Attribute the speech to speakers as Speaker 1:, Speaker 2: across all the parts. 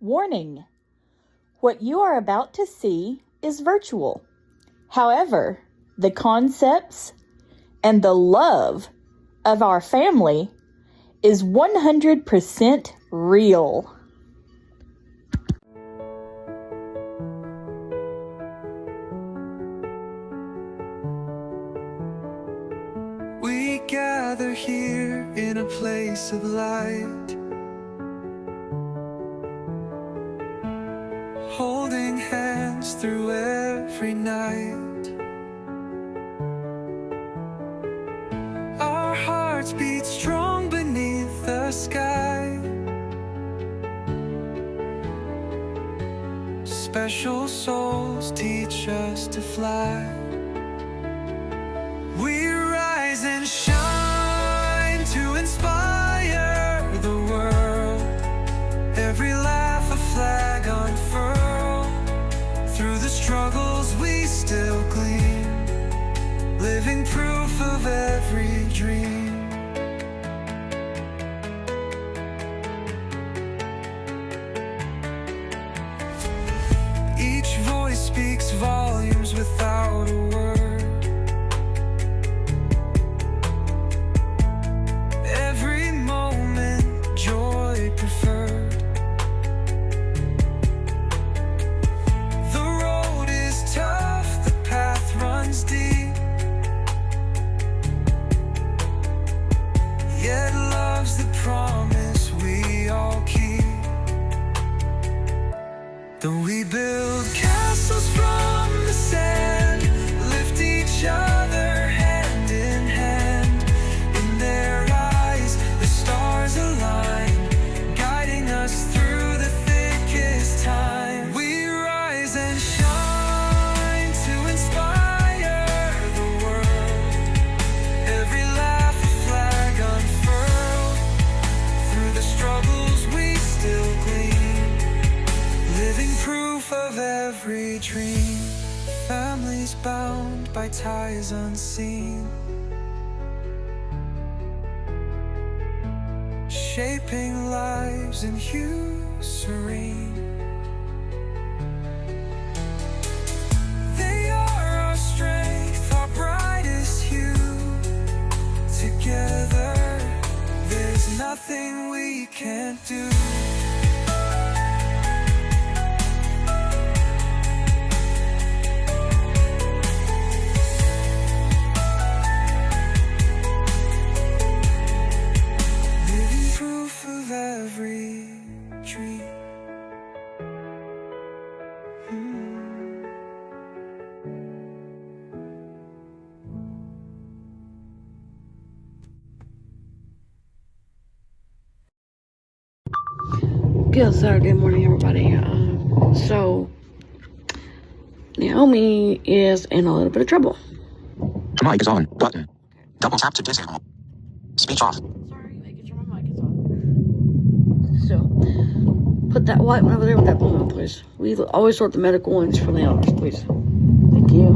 Speaker 1: Warning: what you are about to see is virtual. However, the concepts and the love of our family is 100% real.
Speaker 2: We gather here in a place of light, holding hands through every night. Our hearts beat strong beneath the sky. Special souls teach us to fly. We rise and shine to inspire the world. Every laugh a flag unfurled. Through the struggles we still gleam, living proof of every dream. Each voice speaks volumes without a word. Every moment joy preferred. The road is tough, the path runs deep, yet love's the promise we all keep. Though we build castles from the sand, lift each other hand in hand. In their eyes, the stars align, guiding us through the thickest time. We rise and shine to inspire the world. Every laugh a flag unfurled. Through the struggles we still gleam, living proof of every dream. Families bound by ties unseen, shaping lives in hue serene. They are our strength, our brightest hue. Together, there's nothing we can't do. Living proof of every dream.
Speaker 3: Good Saturday morning, everybody. So, Naomi is in a little bit of trouble.
Speaker 4: Mic is on. Button. Double tap to disable. Speech off.
Speaker 3: Sorry, making sure my mic is on. So, put that white one over there with that blue one, please. We always sort the medical ones from the others, please. Thank you.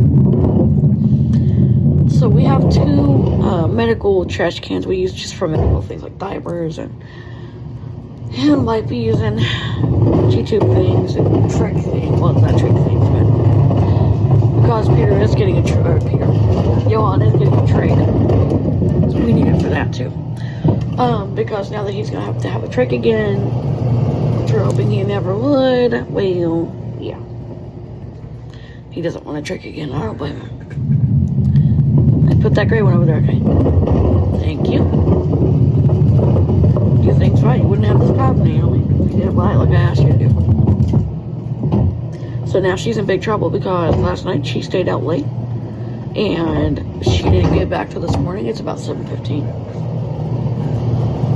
Speaker 3: So, we have two medical trash cans we use just for medical things like diapers and wipes and G-tube things and trick things. Well, not trick things, but because Peter is getting Johan is getting a trade, we need it for that too. Because now that he's gonna have to have a trick again, which we're hoping he never would. Well, yeah, he doesn't want a trick again. I don't blame him. I put that gray one over there, okay? Thank you. Do things right, you wouldn't have this problem, Naomi. If you did it right like I asked you to do. So now she's in big trouble because last night she stayed out late and she didn't get back till this morning. It's about 7:15.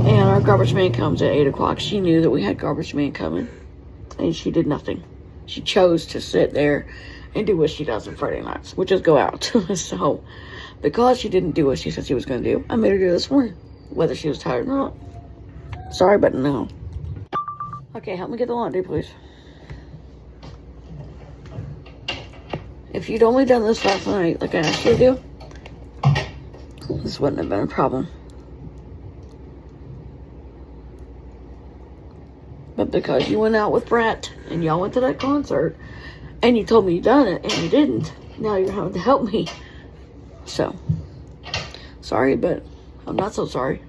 Speaker 3: And our garbage man comes at 8 o'clock. She knew that we had garbage man coming and she did nothing. She chose to sit there and do what she does on Friday nights, which is go out. So because she didn't do what she said she was going to do, I made her do it this morning, whether she was tired or not. Sorry, but no. Okay, help me get the laundry, please. If you'd only done this last night, like I asked you to do, this wouldn't have been a problem. But because you went out with Brett and y'all went to that concert and you told me you done it and you didn't. Now you're having to help me. So, sorry, but I'm not so sorry.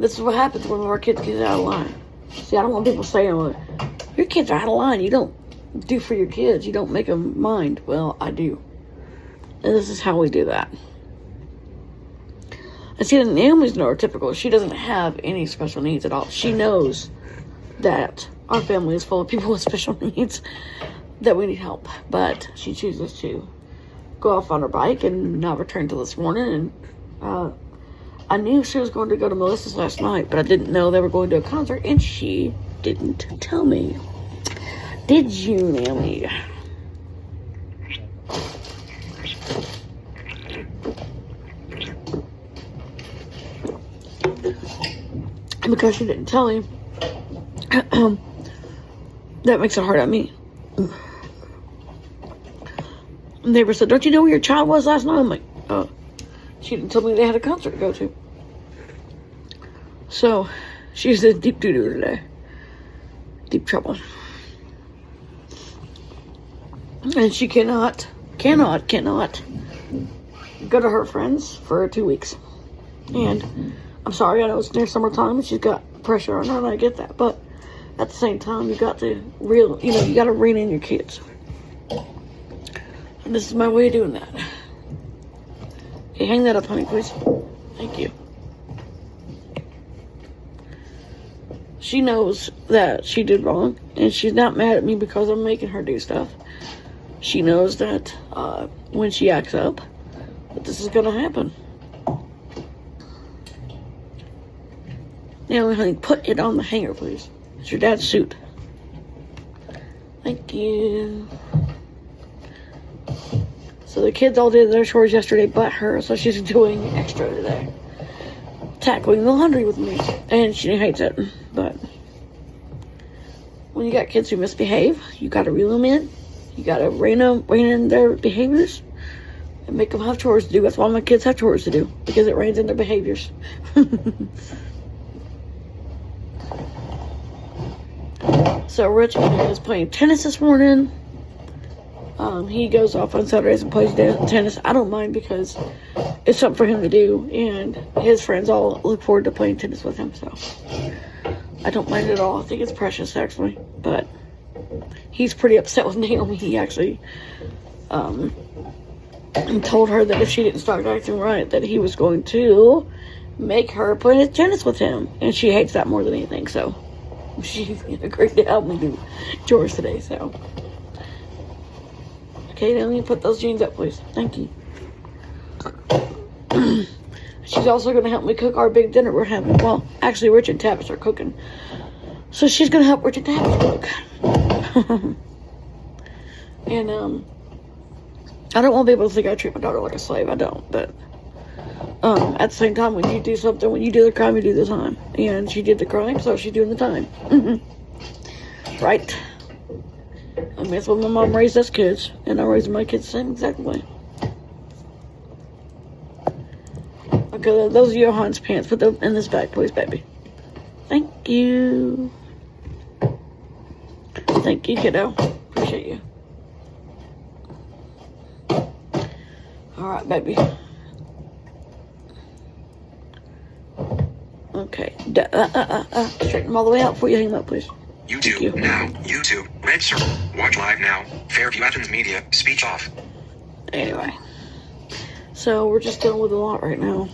Speaker 3: This is what happens when our kids get out of line. See, I don't want people saying, well, your kids are out of line. You don't do for your kids. You don't make them mind. Well, I do. And this is how we do that. And see, Naomi's neurotypical. She doesn't have any special needs at all. She knows that our family is full of people with special needs that we need help. But she chooses to go off on her bike and not return till this morning. And I knew she was going to go to Melissa's last night, but I didn't know they were going to a concert, and she didn't tell me. Did you, Naomi? And because she didn't tell him, that makes it hard on me. Neighbor said, don't you know where your child was last night? I'm like, oh. She didn't tell me they had a concert to go to. So, she's in deep doo-doo today. Deep trouble. And she cannot go to her friends for 2 weeks. And I'm sorry, I know it's near summertime and she's got pressure on her, and I get that. But at the same time, you got to rein in your kids. And this is my way of doing that. Okay, hang that up, honey, please. Thank you. She knows that she did wrong, and she's not mad at me because I'm making her do stuff. She knows that when she acts up, that this is going to happen. Now, honey, put it on the hanger, please. It's your dad's suit. Thank you. So the kids all did their chores yesterday but her, so she's doing extra today. Tackling the laundry with me. And she hates it. But when you got kids who misbehave, you gotta reel them in. You gotta rein in their behaviors and make them have chores to do. That's why my kids have chores to do, because it reins in their behaviors. So Rich is playing tennis this morning. He goes off on Saturdays and plays tennis. I don't mind because it's something for him to do, and his friends all look forward to playing tennis with him, so I don't mind it at all. I think it's precious, actually, but he's pretty upset with Naomi. He actually told her that if she didn't start acting right, that he was going to make her play tennis with him, and she hates that more than anything, so she agreed to help me do chores today, so. Okay, now let me put those jeans up, please. Thank you. She's also going to help me cook our big dinner we're having. Well, actually, Rich and Tavis are cooking. So she's going to help Rich and Tavis cook. And, I don't want people to think I treat my daughter like a slave. I don't, but, at the same time, when you do something, when you do the crime, you do the time. And she did the crime, so she's doing the time. Right? I mean, that's what my mom raised us kids, and I'm raising my kids the same exact way. Okay, those are Johan's pants. Put them in this bag, please, baby. Thank you. Thank you, kiddo. Appreciate you. Alright, baby. Okay. Straighten them all the way out before you hang them up, please.
Speaker 4: YouTube now. YouTube. Red circle. Watch live now. Fairview Athens Media. Speech off.
Speaker 3: Anyway. So we're just dealing with a lot right now.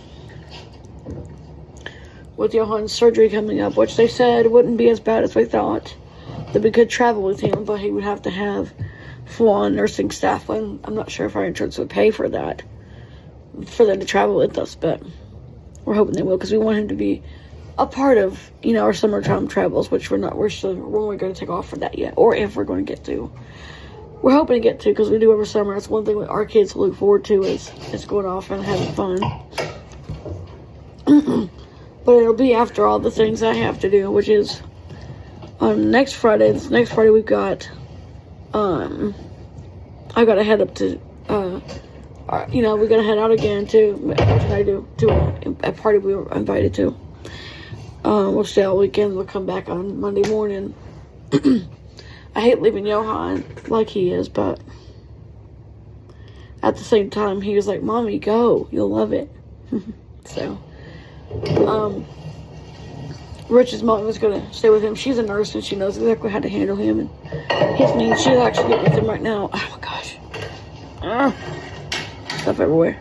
Speaker 3: With Johan's surgery coming up, which they said wouldn't be as bad as we thought. That we could travel with him, but he would have to have full-on nursing staff. And I'm not sure if our insurance would pay for that. For them to travel with us, but we're hoping they will, because we want him to be a part of, our summertime travels, which we're going to take off for that yet, or if we're going to get to. We're hoping to get to, because we do every summer. That's one thing that our kids look forward to is going off and having fun. But it'll be after all the things I have to do, which is on next Friday. This next Friday we've got, I got to head up to, we're going to head out again to, what did I do? To a party we were invited to. We'll stay all weekend. We'll come back on Monday morning. I hate leaving Johan like he is, but at the same time, he was like, Mommy, go. You'll love it. So, Rich's mom was going to stay with him. She's a nurse, and she knows exactly how to handle him and his needs. She's actually good with him right now. Oh, my gosh. Stuff everywhere.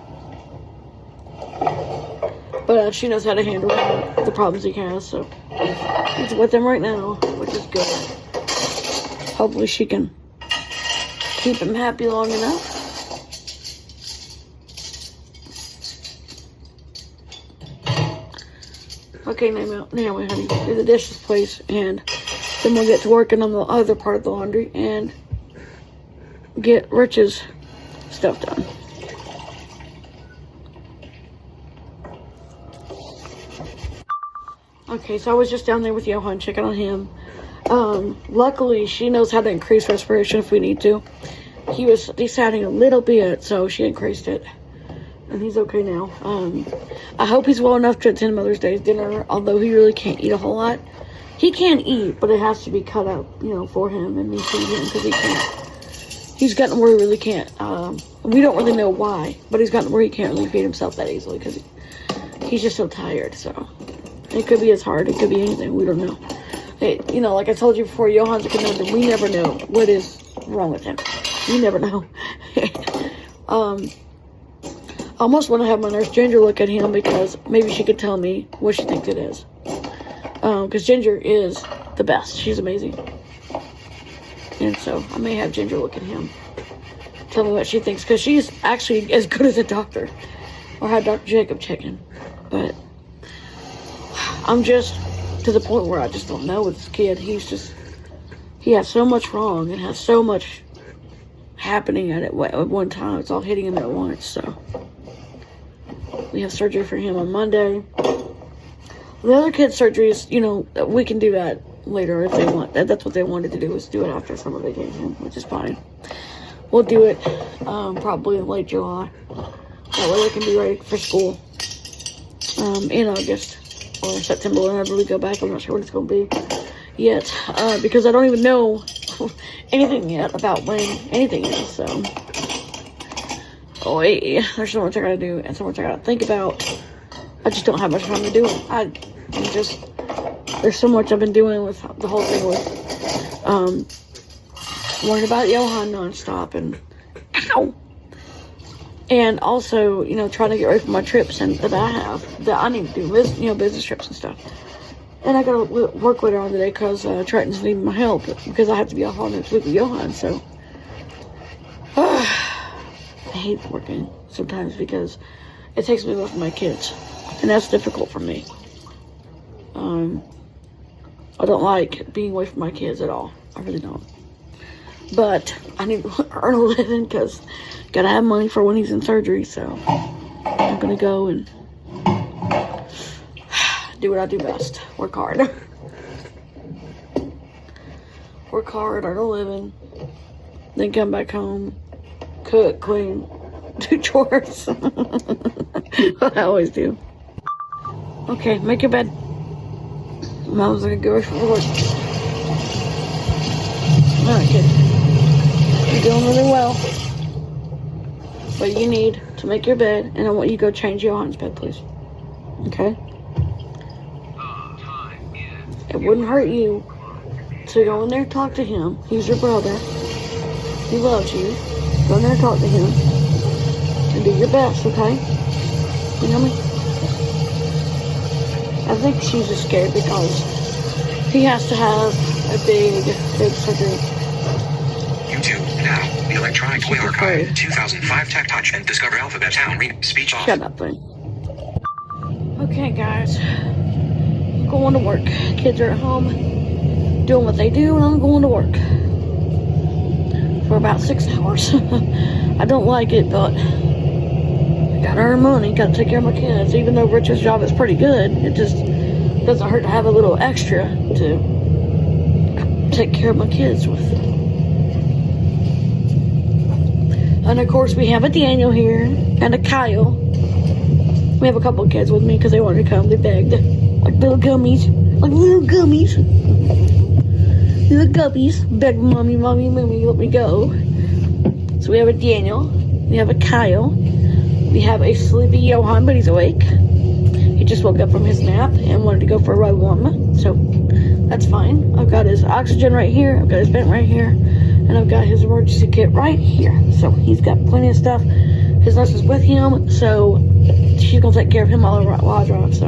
Speaker 3: But she knows how to handle the problems he has, so he's with him right now, which is good. Hopefully she can keep him happy long enough. Okay, Naomi, honey, do the dishes, please, and then we'll get to working on the other part of the laundry and get Rich's stuff done. Okay, so I was just down there with Johan checking on him. Luckily, she knows how to increase respiration if we need to. He was deciding a little bit, so she increased it. And he's okay now. I hope he's well enough to attend Mother's Day dinner, although he really can't eat a whole lot. He can eat, but it has to be cut up, for him and me feed him, because he can't. He's gotten where he really can't. We don't really know why, but he's gotten where he can't really feed himself that easily, because he's just so tired, so. It could be his heart. It could be anything. We don't know. Like I told you before, Johan's a conundrum. We never know what is wrong with him. You never know. I almost want to have my nurse Ginger look at him because maybe she could tell me what she thinks it is. Because Ginger is the best. She's amazing. And so I may have Ginger look at him. Tell me what she thinks. Because she's actually as good as a doctor. Or had Dr. Jacob check him. But I'm just to the point where I just don't know with this kid. He has so much wrong and has so much happening at one time. It's all hitting him at once, so. We have surgery for him on Monday. The other kids' surgeries, we can do that later if they want. That's what they wanted to do, was do it after summer vacation, which is fine. We'll do it probably in late July. That way they can be ready for school in August. Or September, whenever we go back. I'm not sure what it's going to be yet. Because I don't even know anything yet about when anything is. So, there's so much I got to do and so much I got to think about. I just don't have much time to do it. There's so much I've been doing with the whole thing with worrying about Johan nonstop and ow! And also, trying to get ready for my trips that I need to do, business trips and stuff. And I got to work later on today because Triton's needing my help because I have to be off all next week with Johan. So, I hate working sometimes because it takes me away from my kids. And that's difficult for me. I don't like being away from my kids at all. I really don't. But I need to earn a living because gotta have money for when he's in surgery, so I'm gonna go and do what I do best. Work hard. Work hard, earn a living, then come back home, cook, clean, do chores. What I always do. Okay, make your bed. Mom's gonna go for work. Alright, kid. You're doing really well. What you need to make your bed, and I want you to go change Johan's bed, please. Okay? It wouldn't hurt you to go in there and talk to him. He's your brother. He loves you. Go in there and talk to him. And do your best, okay? You know me? I think she's just scared because he has to have a big surgery.
Speaker 4: YouTube now. The Electronic Toy Archive. 2005 Tech Touch and Discover Alphabet Town. Read speech off.
Speaker 3: Shut up, thing. Okay, guys. I'm going to work. Kids are at home doing what they do, and I'm going to work for about 6 hours. I don't like it, but I gotta earn money. Gotta take care of my kids. Even though Richard's job is pretty good, it just doesn't hurt to have a little extra to take care of my kids with. And of course, we have a Daniel here and a Kyle. We have a couple of kids with me because they wanted to come. They begged. Like little gummies. Like little gummies. Little guppies. Beg mommy, let me go. So we have a Daniel. We have a Kyle. We have a sleepy Johan, but he's awake. He just woke up from his nap and wanted to go for a ride warm. So that's fine. I've got his oxygen right here. I've got his vent right here. And I've got his emergency kit right here. So he's got plenty of stuff. His nurse is with him. So she's going to take care of him while I drive. So.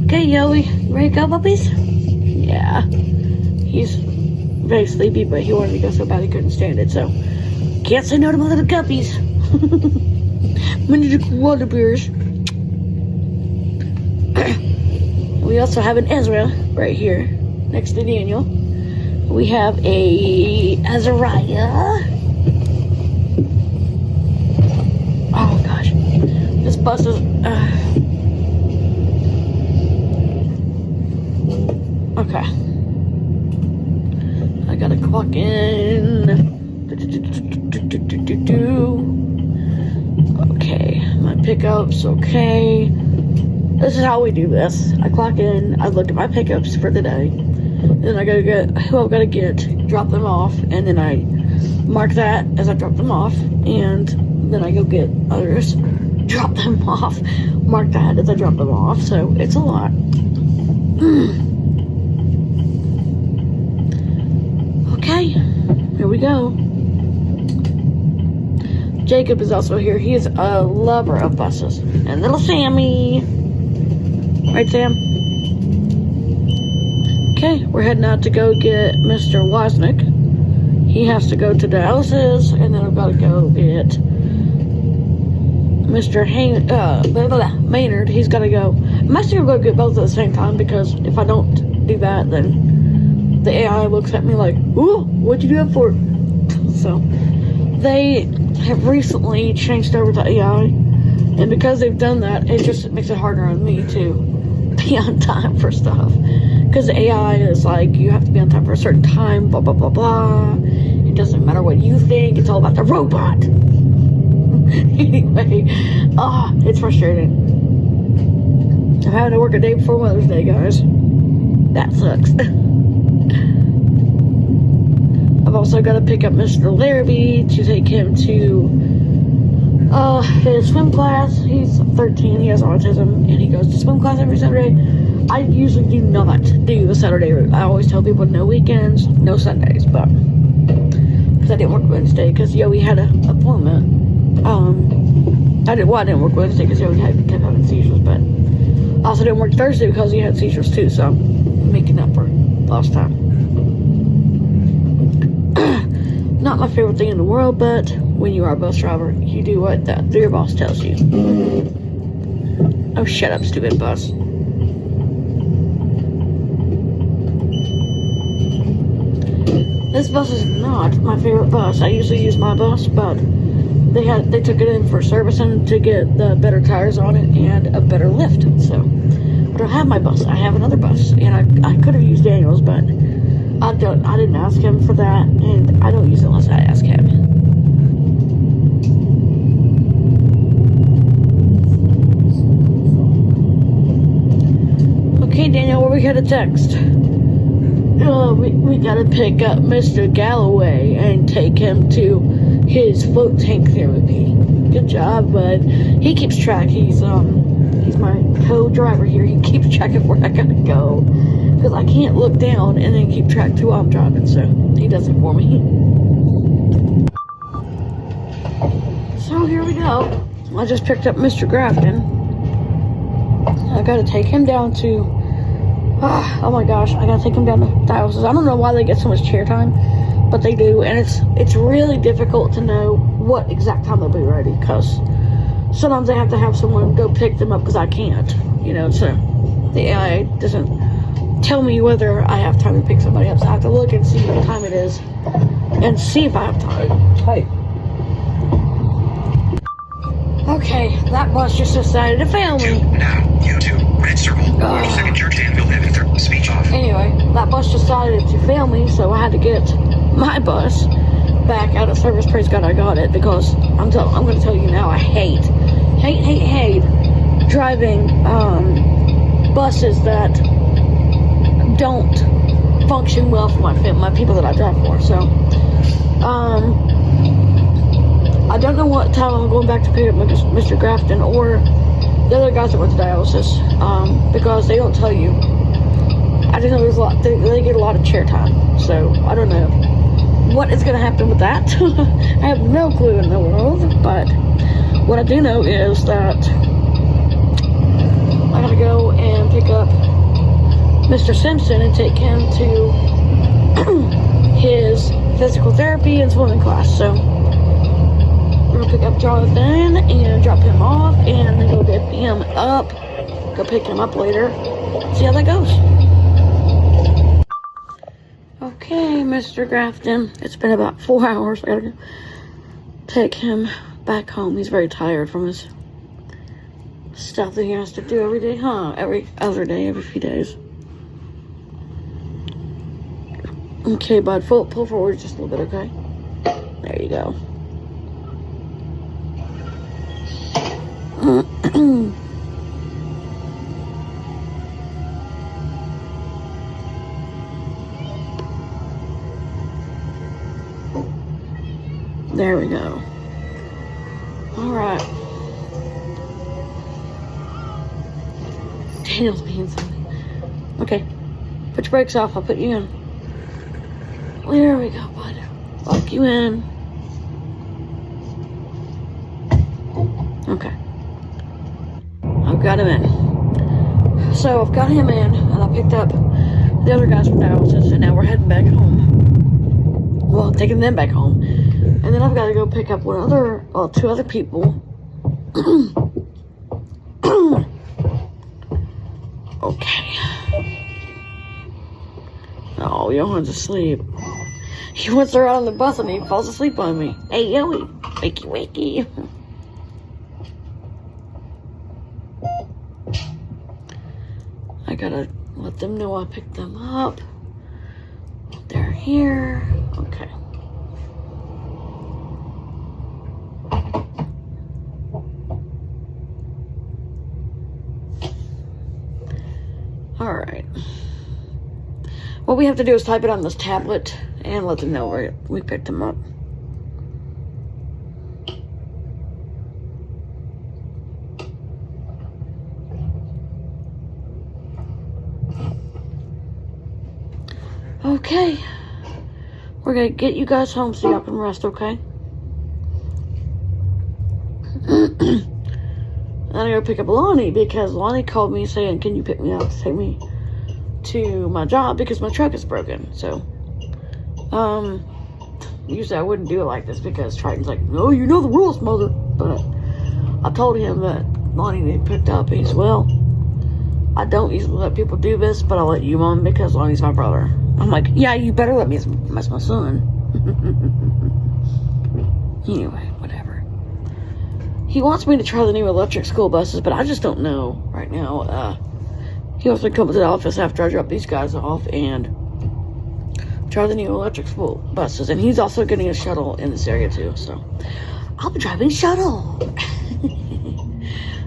Speaker 3: Okay, Yoey. Ready to go, puppies? Yeah. He's very sleepy, but he wanted to go so bad he couldn't stand it. So can't say no to my little guppies. Many water beers. We also have an Ezra right here next to Daniel. We have a Azariah. Oh gosh, this bus is. Okay, I gotta clock in. Okay, my pickup's okay. This is how we do this. I clock in, I look at my pickups for the day, then I gotta get who I've gotta get, drop them off, and then I mark that as I drop them off, and then I go get others, drop them off, mark that as I drop them off, so it's a lot. Okay, here we go. Jacob is also here. He is a lover of buses. And little Sammy. Right, Sam? Okay, we're heading out to go get Mr. Wozniak. He has to go to Dallas's, and then I've got to go get Mr. Maynard. He's got to go. I'm actually going to go get both at the same time, because if I don't do that, then the AI looks at me like, ooh, what'd you do that for? So, they have recently changed over to AI, and because they've done that, it just makes it harder on me to be on time for stuff, because the AI is like, you have to be on time for a certain time, blah blah blah blah. It doesn't matter what you think, it's all about the robot. Anyway, it's frustrating. I'm having to work a day before Mother's Day, guys. That sucks. I've also got to pick up Mr. Larrabee to take him to his swim class. He's 13, he has autism, and he goes to swim class every Saturday. I usually do not do the Saturday route. I always tell people no weekends, no Sundays, but because I didn't work Wednesday because Yoey had an appointment. I didn't work Wednesday because Yoey kept having seizures, but I also didn't work Thursday because he had seizures too, so I'm making up for lost time. Not my favorite thing in the world, but when you are a bus driver, you do what your boss tells you. Oh, shut up, stupid bus. This bus is not my favorite bus. I usually use my bus, but they took it in for servicing to get the better tires on it and a better lift. So I don't have my bus. I have another bus, and I could have used Daniel's, but I didn't ask him for that, and I don't use it unless I ask him. Okay, Daniel, where we got a text? We gotta pick up Mr. Galloway and take him to his float tank therapy. Good job, bud. He keeps track. He's my co-driver here. He keeps track of where I gotta go, because I can't look down and then keep track to while I'm driving, so he does it for me. So here we go. I just picked up Mr. Grafton. I gotta take him down to, oh my gosh, I gotta take him down to Dallas's. I don't know why they get so much chair time, but they do, and it's really difficult to know what exact time they'll be ready, because sometimes I have to have someone go pick them up because I can't, so the AI doesn't tell me whether I have time to pick somebody up, so I have to look and see what time it is and see if I have time.
Speaker 5: Hey.
Speaker 3: Okay, that bus just decided to fail me.
Speaker 4: Now, YouTube, red circle, 42nd Church, Danville, Evan, speech off.
Speaker 3: Anyway, that bus decided to fail me, so I had to get my bus back out of service. Praise God I got it, because I'm going to tell you now, I hate driving buses that don't function well for my people that I drive for. So I don't know what time I'm going back to pick up Mr. Grafton or the other guys that went to dialysis, because they don't tell you. I just know there's a lot. They get a lot of chair time, so I don't know what is going to happen with that. I have no clue in the world, but what I do know is that I gotta go and pick up Mr. Simpson and take him to his physical therapy and swimming class. So we're gonna pick up Jonathan and drop him off, and then go pick him up. Go pick him up later. See how that goes. Okay, Mr. Grafton. It's been about 4 hours. I gotta go take him back home. He's very tired from his stuff that he has to do every day, huh? Every other day, every few days. Okay, bud. Pull forward just a little bit, okay? There you go. There we go. Alright. Daniel's being something. Okay. Put your brakes off. I'll put you in. There we go, bud. Lock you in. Okay. I've got him in. So I've got him in, and I picked up the other guys from dialysis, and now we're heading back home. Well, taking them back home. And then I've got to go pick up two other people. Okay. Oh, Johan's asleep. He wants to ride on the bus and he falls asleep on me. Hey, Yoey. Wakey, wakey. I gotta let them know I picked them up. They're here. Okay. Alright. What we have to do is type it on this tablet and let them know we picked them up. Okay. We're gonna get you guys home so y'all can rest, okay? Then I gotta pick up Lonnie because Lonnie called me saying, can you pick me up to take me to my job because my truck is broken. So, usually I wouldn't do it like this because Triton's like, no, you know the rules, mother. But I told him that Lonnie needed picked up. He's, well, I don't usually let people do this, but I'll let you, Mom, because Lonnie's my brother. I'm like, yeah, you better let me as my son. Anyway, whatever. He wants me to try the new electric school buses, but I just don't know right now. He wants me to come to the office after I drop these guys off and try the new electric school buses. And he's also getting a shuttle in this area too, so I'll be driving a shuttle.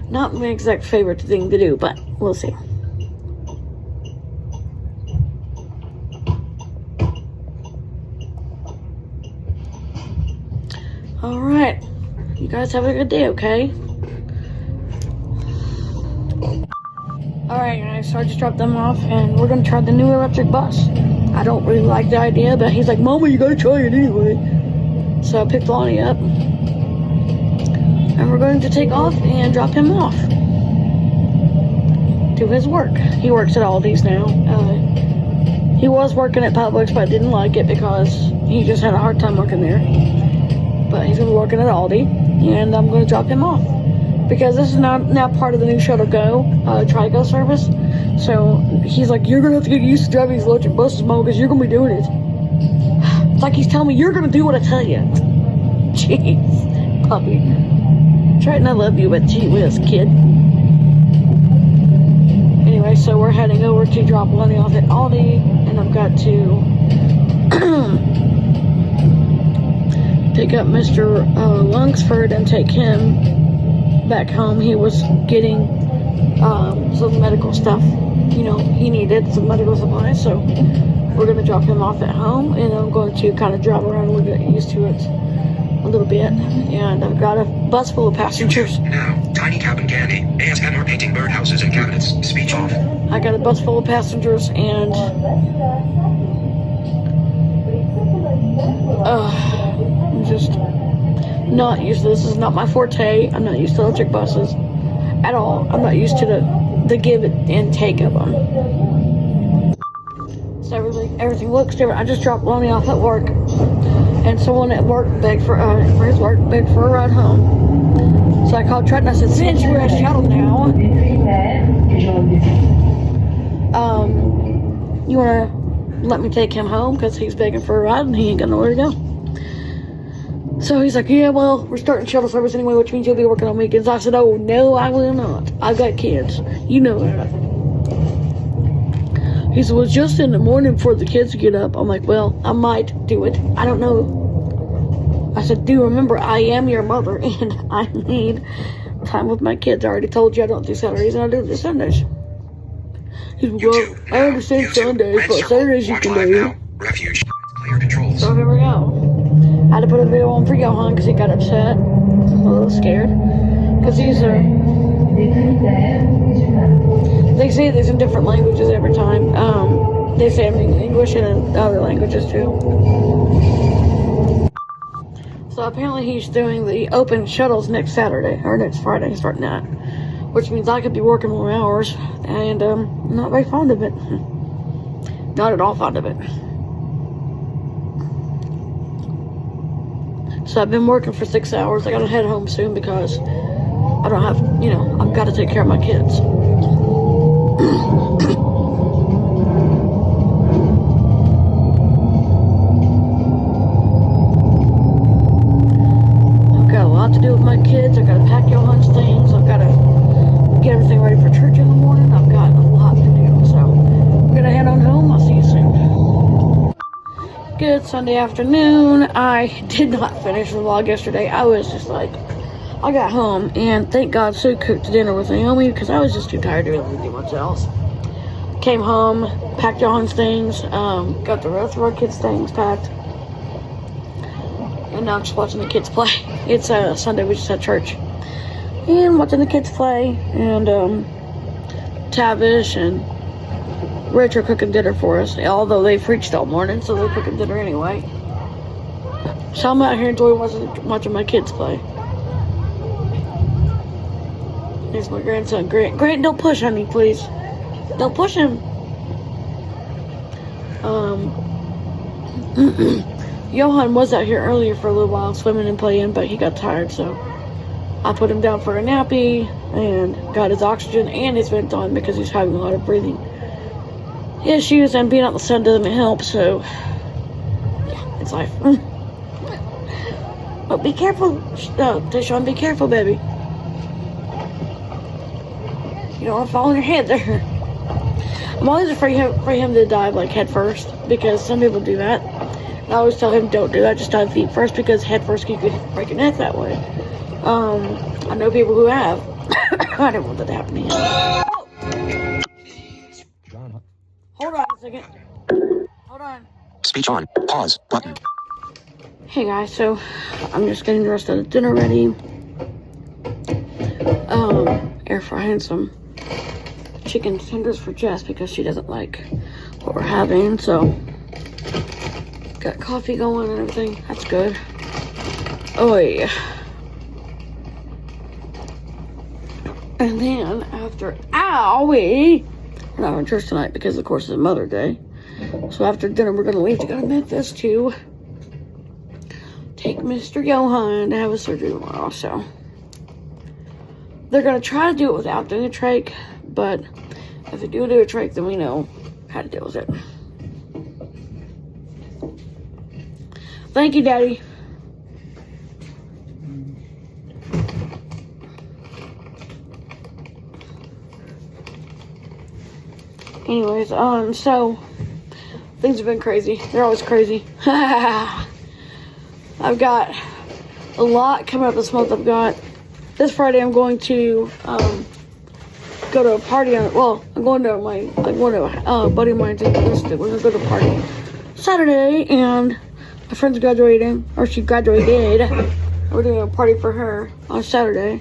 Speaker 3: Not my exact favorite thing to do, but we'll see. Alright. You guys have a good day, okay? Alright guys, so I just dropped them off and we're gonna try the new electric bus. I don't really like the idea, but he's like, Mama, you gotta try it anyway. So I picked Lonnie up. And we're going to take off and drop him off to his work. He works at Aldi's now. He was working at Publix, but didn't like it because he just had a hard time working there. But he's gonna be working at Aldi, and I'm gonna drop him off. Because this is now part of the new Shuttle Go, Trigo service. So he's like, you're gonna have to get used to driving these electric buses, Mom, because you're gonna be doing it. It's like he's telling me, you're gonna do what I tell you. Jeez, puppy. Triton, I love you, but gee whiz, kid. Anyway, so we're heading over to drop Lenny off at Aldi, and I've got to pick up Mr. Lunsford and take him back home. He was getting some medical stuff. You know, he needed some medical supplies, so we're going to drop him off at home, and I'm going to kind of drive around and get used to it a little bit. And I've got a bus full of passengers.
Speaker 4: Now, tiny cabin candy. ASMR painting birdhouses and cabinets. Speech off.
Speaker 3: I got a bus full of passengers, and I'm just not used to this. This is not my forte. I'm not used to electric buses at all. I'm not used to the give and take of them. So everything looks different. I just dropped Lonnie off at work, and someone at work begged for his work begged for a ride home. So I called Trent and I said, since you're at shuttle now, you wanna let me take him home because he's begging for a ride and he ain't got nowhere to go. So he's like, yeah, well, we're starting shuttle service anyway, which means you'll be working on weekends. I said, oh, no, I will not. I've got kids. You know that. He said, well, it's just in the morning before the kids get up. I'm like, well, I might do it. I don't know. I said, do remember, I am your mother, and I need time with my kids. I already told you I don't do Saturdays, and I do the Sundays. He said, well, I understand Sundays, but Saturdays you can do.
Speaker 4: Refuge. Clear controls.
Speaker 3: So here we go. I had to put a video on for Johan because he got upset. I'm a little scared. Because these are... They say these in different languages every time. They say them in English and in other languages too. So apparently he's doing the open shuttles next Saturday, or next Friday, starting that. Which means I could be working more hours, and I'm not very fond of it. Not at all fond of it. So I've been working for 6 hours. I gotta head home soon because I don't have, you know, I've got to take care of my kids. I've got a lot to do with my kids. I've got to pack Johan's things. I've got to get everything ready for church in the morning. I've got a lot to do. So I'm gonna head on home. I'll see you soon. Good Sunday afternoon. I did not finish the vlog yesterday. I was just like, I got home and thank God Sue cooked dinner with Naomi because I was just too tired to really do much else. Came home, packed Johan's things, got the rest of our kids' things packed, and now I'm just watching the kids play. It's Sunday, we just had church, and watching the kids play, and Tavish and Rich are cooking dinner for us, although they preached all morning, so they're cooking dinner anyway. So I'm out here enjoying watching my kids play. Here's my grandson, Grant. Grant, don't push, honey, please. Don't push him. Johan was out here earlier for a little while swimming and playing, but he got tired, so I put him down for a nappy and got his oxygen and his vent on because he's having a lot of breathing issues, and being out in the sun doesn't help, so yeah, it's life. But be careful, Deshaun, be careful, baby. You don't want to fall on your head there. I'm always afraid for him to dive like head first, because some people do that. And I always tell him, don't do that, just dive feet first, because head first you could break your neck that way. I know people who have. I don't want that to happen to him. Oh. Hold on a second. Hold on.
Speaker 4: Speech on. Pause. Button.
Speaker 3: Hey guys, so I'm just getting the rest of the dinner ready. Air frying some chicken tenders for Jess because she doesn't like what we're having, so got coffee going and everything. That's good. Oh yeah. And then after we're not on church tonight because of course it's Mother's Day. So after dinner we're gonna leave to go to Memphis to take Mr. Johan to have a surgery tomorrow. So they're gonna try to do it without doing a trach, but if they do a trach, then we know how to deal with it. Thank you, Daddy. Anyways, so things have been crazy. They're always crazy. I've got a lot coming up this month. I've got this Friday I'm going to go go to a party I'm going to a buddy of mine's enlisted. We're gonna go to a party Saturday, and my friend's graduating, or she graduated. We're doing a party for her on Saturday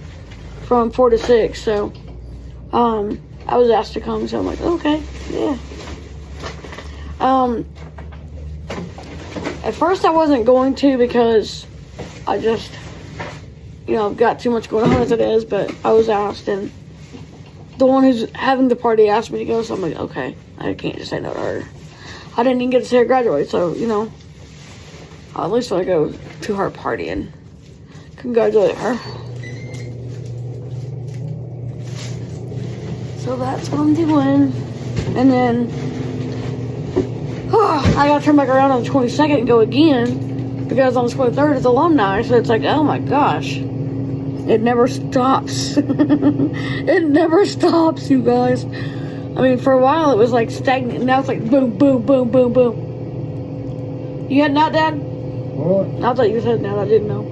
Speaker 3: from 4 to 6. So, I was asked to come, so I'm like, okay, yeah. At first I wasn't going to because I just, got too much going on as it is, but I was asked, and the one who's having the party asked me to go, so I'm like, okay, I can't just say no to her. I didn't even get to see her graduate, so, at least when I go to her party and congratulate her. So that's what I'm doing. And then, I gotta turn back around on the 22nd and go again, because on the 23rd it's alumni, so it's like, oh my gosh. It never stops. It never stops, you guys. I mean, for a while it was like stagnant. Now it's like boom, boom, boom, boom, boom. You heading out, Dad?
Speaker 5: What?
Speaker 3: I thought you was heading out. I didn't know.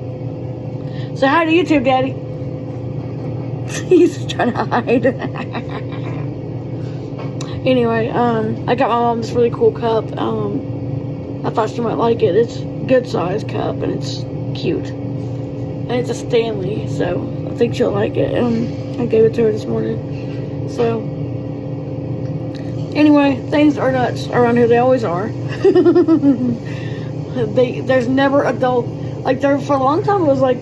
Speaker 3: Say hi to YouTube, Daddy. He's trying to hide. Anyway, I got my mom this really cool cup. I thought she might like it. It's a good size cup and it's cute. And it's a Stanley, so I think she'll like it. I gave it to her this morning. So, anyway, things are nuts around here. They always are. There's never a dull. Like, there for a long time it was like,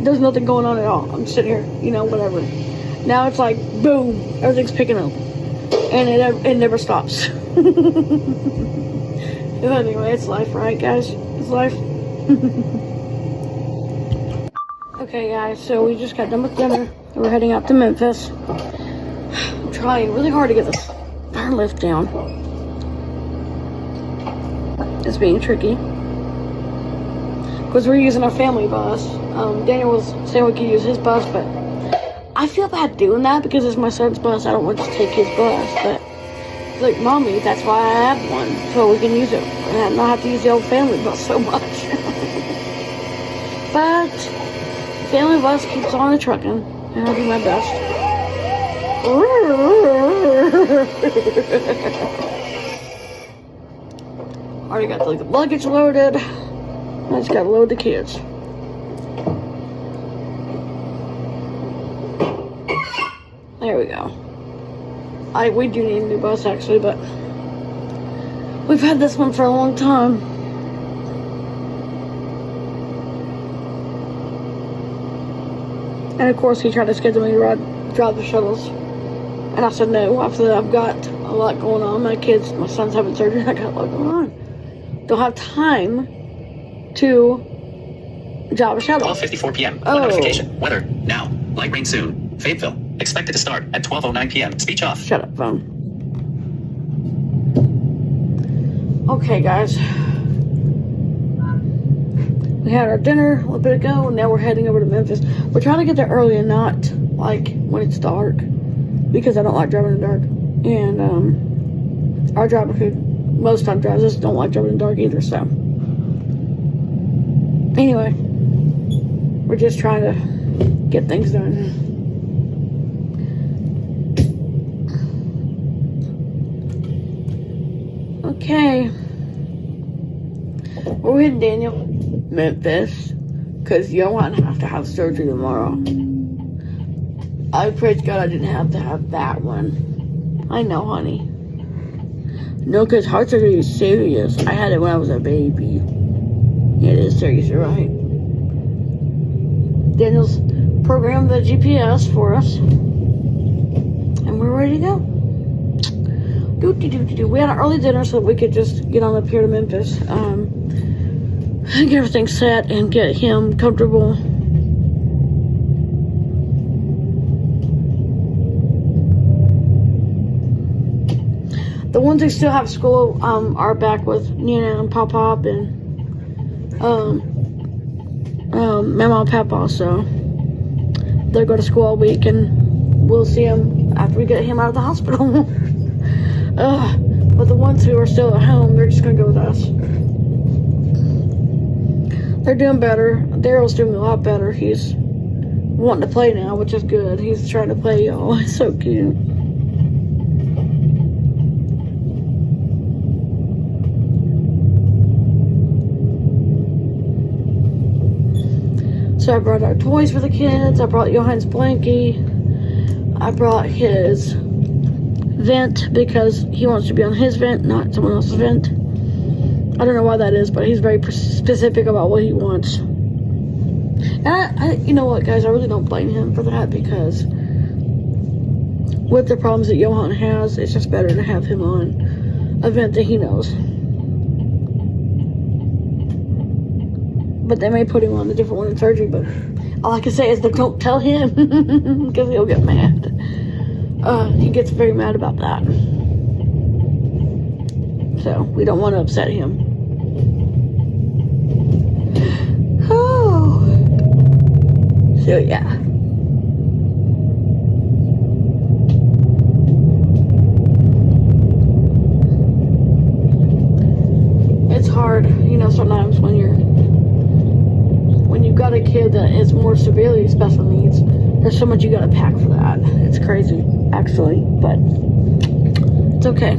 Speaker 3: there's nothing going on at all. I'm sitting here, whatever. Now it's like, boom, everything's picking up. And it never stops. Anyway, it's life, right, guys? It's life. Okay, guys, so we just got done with dinner. We're heading out to Memphis. I'm trying really hard to get this fire lift down. It's being tricky. Because we're using our family bus. Daniel was saying we could use his bus, but I feel bad doing that because it's my son's bus. I don't want to take his bus, but he's like, Mommy, that's why I have one, so we can use it and not have to use the old family bus so much. But family bus keeps on a trucking, and I'll do my best. Already got the luggage loaded. I just gotta load the kids. There we go. We do need a new bus actually, but we've had this one for a long time. And of course he tried to schedule me to drive the shuttles. And I said no. I said I've got a lot going on. My son's having surgery. I got a lot going on. Don't have time to drive a shuttle.
Speaker 4: 12:54 p.m. Notification. Weather. Now. Light rain soon. Fayetteville. Expected to start at 12:09 p.m. Speech off.
Speaker 3: Shut up, phone. Okay, guys. We had our dinner a little bit ago, and now we're heading over to Memphis. We're trying to get there early and not, like, when it's dark, because I don't like driving in the dark. And, our driver, who most time drives us, don't like driving in the dark either, so. Anyway, we're just trying to get things done. Okay. Where we heading, Daniel? Memphis. Because Johan has to have surgery tomorrow. I praise God I didn't have to have that one. I know, honey. No, because heart surgery is serious. I had it when I was a baby. Yeah, it is serious, you're right. Daniel's programmed the GPS for us. And we're ready to go. We had an early dinner so that we could just get on up here to Memphis. Get everything set and get him comfortable. The ones who still have school are back with Nina and Pop and Mama and Papa, so they'll go to school all week and we'll see them after we get him out of the hospital. But the ones who are still at home, they're just gonna go with us. They're doing better. Daryl's doing a lot better. He's wanting to play now, which is good. He's trying to play, y'all. It's so cute. So I brought our toys for the kids. I brought Johan's blankie. I brought his vent because he wants to be on his vent, not someone else's vent. I don't know why that is, but he's very specific about what he wants. And I you know what, guys, I really don't blame him for that, because with the problems that Johan has, it's just better to have him on a vent that he knows. But they may put him on a different one in surgery, but all I can say is that don't tell him, because he'll get mad. He gets very mad about that. So we don't want to upset him. Oh. So yeah. It's hard, you know, sometimes when you've got a kid that is more severely special needs. There's so much you gotta pack for that. It's crazy, actually, but it's okay.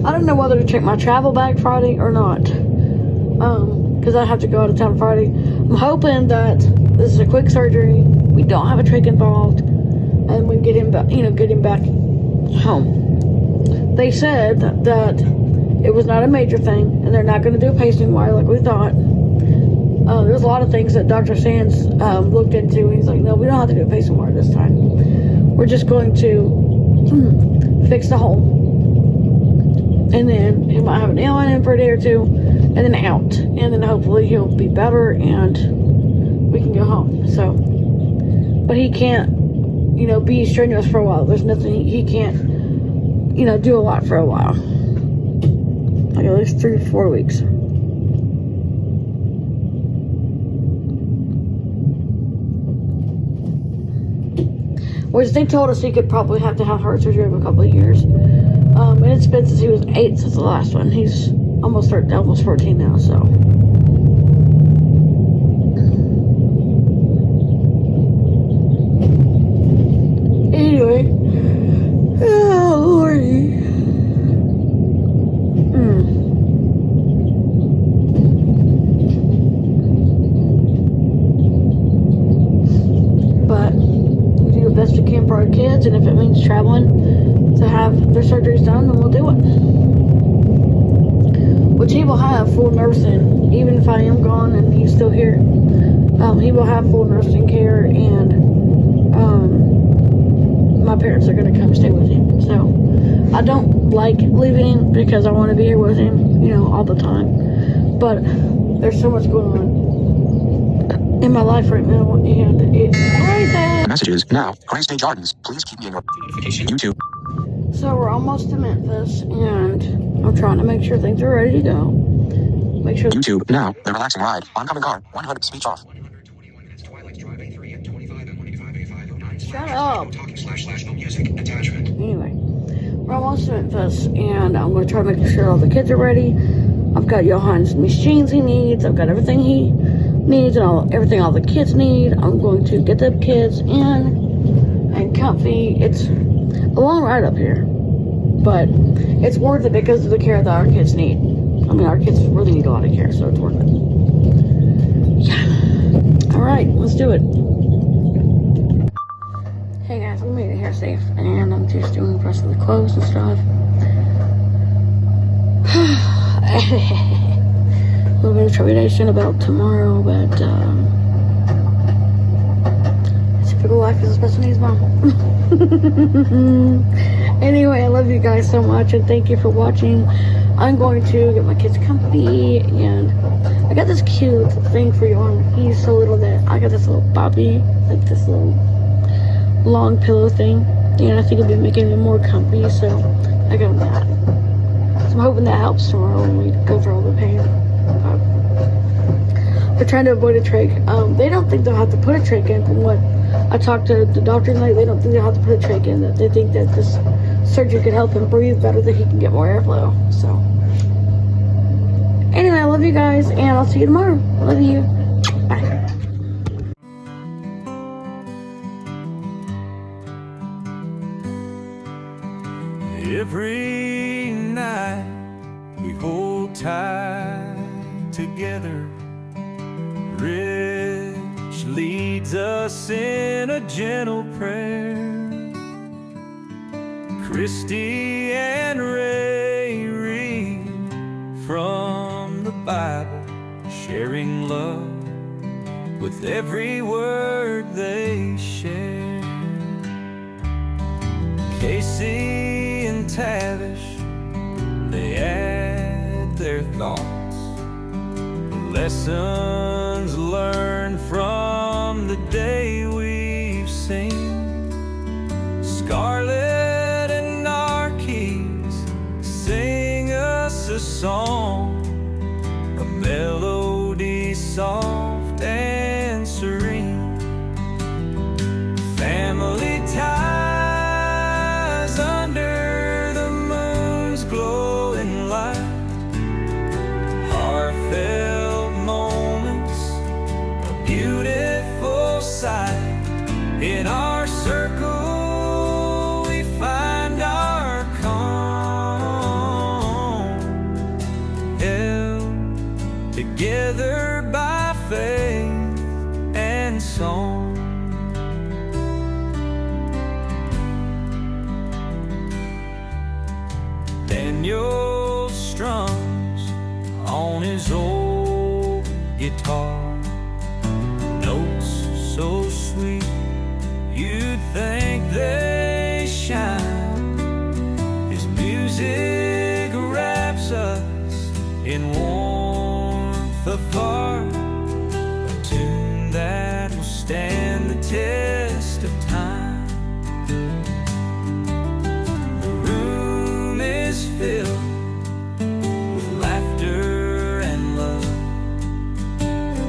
Speaker 3: I don't know whether to check my travel bag Friday or not, because I have to go out of town Friday. I'm hoping that this is a quick surgery, we don't have a trach involved, and we can get him back, get him back home. They said that it was not a major thing, and they're not going to do a pacing wire like we thought. There's a lot of things that Dr. Sands looked into, and he's like, no, we don't have to do a pacing wire this time. We're just going to fix the hole. And then he might have a nail in him for a day or two, and then out. And then hopefully he'll be better, and we can go home. So, but he can't, be strenuous for a while. There's nothing, he can't, do a lot for a while. Like at least 3 to 4 weeks. Which they told us he could probably have to have heart surgery in a couple of years. And it's been since he was 8 since the last one. He's almost 14 now, so. Anyway. Oh, Lordy. But we do the best we can for our kids, and if it means traveling to have their surgeries done, then we'll do it. Which he will have full nursing, even if I am gone and he's still here. He will have full nursing care, and my parents are going to come stay with him. So I don't like leaving him because I want to be here with him, all the time. But there's so much going on in my life right now, and it's crazy.
Speaker 4: Messages now. Christ Day Gardens. Please keep me in your notification. YouTube.
Speaker 3: So we're almost to Memphis, and I'm trying to make sure things are ready to go. Make sure.
Speaker 4: YouTube now. The relaxing ride. Oncoming car. 100. Speech off.
Speaker 3: Shut up.
Speaker 4: // no music. Attachment.
Speaker 3: Anyway, we're almost to Memphis, and I'm going to try to make sure all the kids are ready. I've got Johan's machines he needs. I've got everything he needs and everything all the kids need. I'm going to get the kids in and comfy. It's a long ride up here, but it's worth it because of the care that our kids need. I mean, our kids really need a lot of care, so it's worth it. Yeah. All right, let's do it. Hey guys, we made it here safe, and I'm just doing the rest of the clothes and stuff. A little bit of trepidation about tomorrow, but typical life is a special needs mom. Anyway, I love you guys so much, and thank you for watching. I'm going to get my kids comfy, and I got this cute thing for Johan. He's so little that I got this little bobby, like this little long pillow thing, and I think it'll be making him more comfy, so I got him that. So I'm hoping that helps tomorrow when we go through all the pain. They're trying to avoid a trach. They don't think they'll have to put a trach in. From what I talked to the doctor tonight, they don't think they'll have to put a trach in. That they think that this surgery could help him breathe better, that he can get more airflow. So anyway, I love you guys, and I'll see you tomorrow. Love you. Bye.
Speaker 2: Every night we hold tight together. Rich leads us in a gentle prayer. Christy and Ray read from the Bible, sharing love with every word they share. Casey and Tavish, they add their thoughts, lessons learned from the day we've seen. Scarlett and Narkeys sing us a song, a melody soft and serene. Family ties under the moon's glowing light, heartfelt moments, a beautiful sight. In our circle we find our calm, held together by faith and song. Daniel strums on his old guitar, notes so sweet you'd think they shine. His music wraps us in warmth of heart, a tune that will stand the test of time. The room is filled with laughter and love,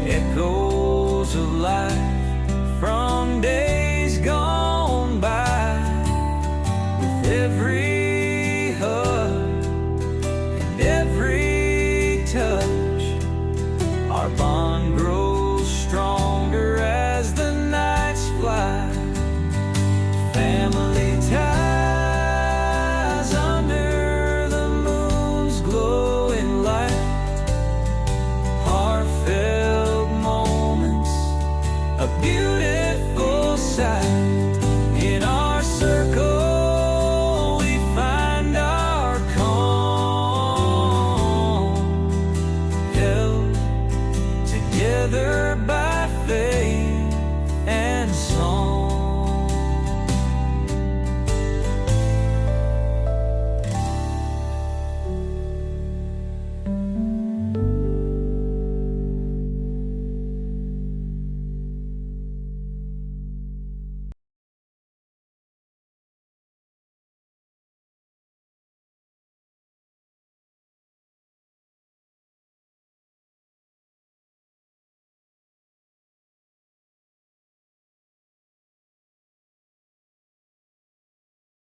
Speaker 2: echoes of life from days gone by. With every hug and every touch, our bond grows stronger as the nights fly. Family ties under the moon's glowing light, heartfelt moments, a beautiful sight.